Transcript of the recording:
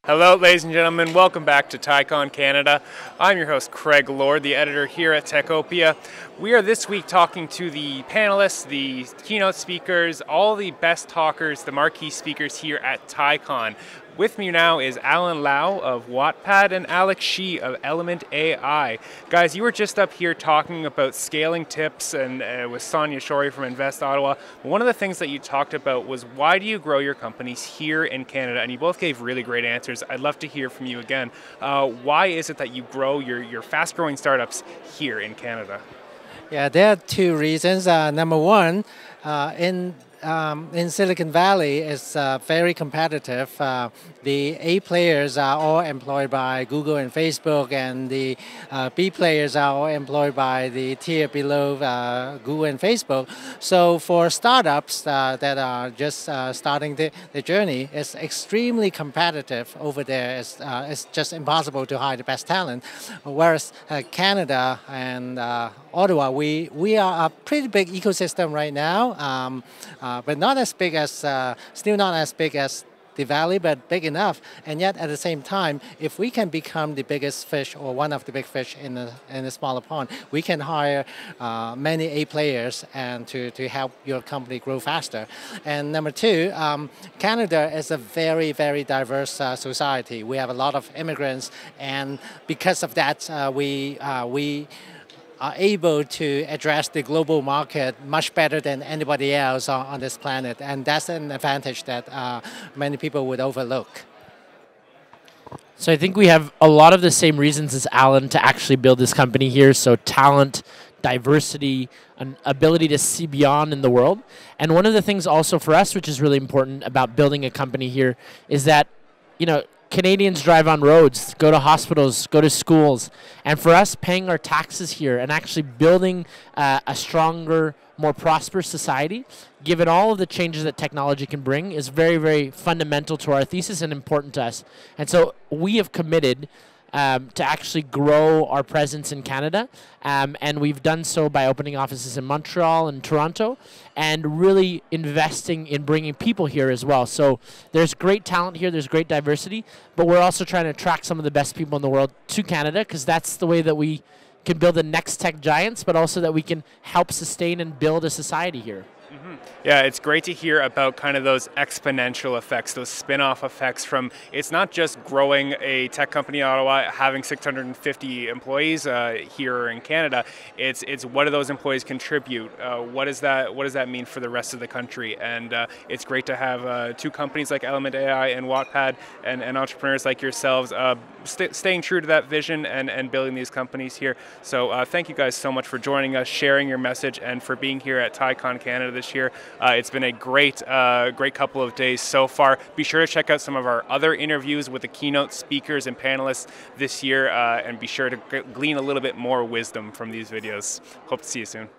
Hello, ladies and gentlemen. Welcome back to TiECon Canada. I'm your host, Craig Lord, the editor here at Techopia. We are this week talking to the panelists, the keynote speakers, all the best talkers, the marquee speakers here at TiECon. With me now is Alan Lau of Wattpad and Alex Shee of Element AI. Guys, you were just up here talking about scaling tips and with Sonia Shori from Invest Ottawa. One of the things that you talked about was why do you grow your companies here in Canada? And you both gave really great answers. I'd love to hear from you again. Why is it that you grow your fast-growing startups here in Canada? Yeah, there are two reasons. Number one, in Silicon Valley, it's very competitive. The A players are all employed by Google and Facebook, and the B players are all employed by the tier below Google and Facebook. So for startups that are just starting the journey, it's extremely competitive over there. It's just impossible to hire the best talent. Whereas Canada and Ottawa, we are a pretty big ecosystem right now. But not as big as, still not as big as the Valley, but big enough. And yet at the same time, if we can become the biggest fish or one of the big fish in a smaller pond, we can hire many A players and to help your company grow faster. And number two, Canada is a very, very diverse society. We have a lot of immigrants, and because of that, we are able to address the global market much better than anybody else on this planet. And that's an advantage that many people would overlook. So I think we have a lot of the same reasons as Alan to actually build this company here. So talent, diversity, an ability to see beyond in the world. And one of the things also for us, which is really important about building a company here, is that, Canadians drive on roads, go to hospitals, go to schools. And for us, paying our taxes here and actually building a stronger, more prosperous society, given all of the changes that technology can bring, is very, very fundamental to our thesis and important to us. And so we have committed to actually grow our presence in Canada. And we've done so by opening offices in Montreal and Toronto and really investing in bringing people here as well. So there's great talent here, there's great diversity, but we're also trying to attract some of the best people in the world to Canada because that's the way that we can build the next tech giants, but also that we can help sustain and build a society here. Yeah, it's great to hear about kind of those exponential effects, those spin-off effects from, it's not just growing a tech company in Ottawa, having 650 employees here in Canada, it's what do those employees contribute? What does that mean for the rest of the country? And it's great to have two companies like Element AI and Wattpad and entrepreneurs like yourselves staying true to that vision and building these companies here. So thank you guys so much for joining us, sharing your message, and for being here at TiECon Canada this year. It's been a great couple of days so far. Be sure to check out some of our other interviews with the keynote speakers and panelists this year, and be sure to glean a little bit more wisdom from these videos. Hope to see you soon.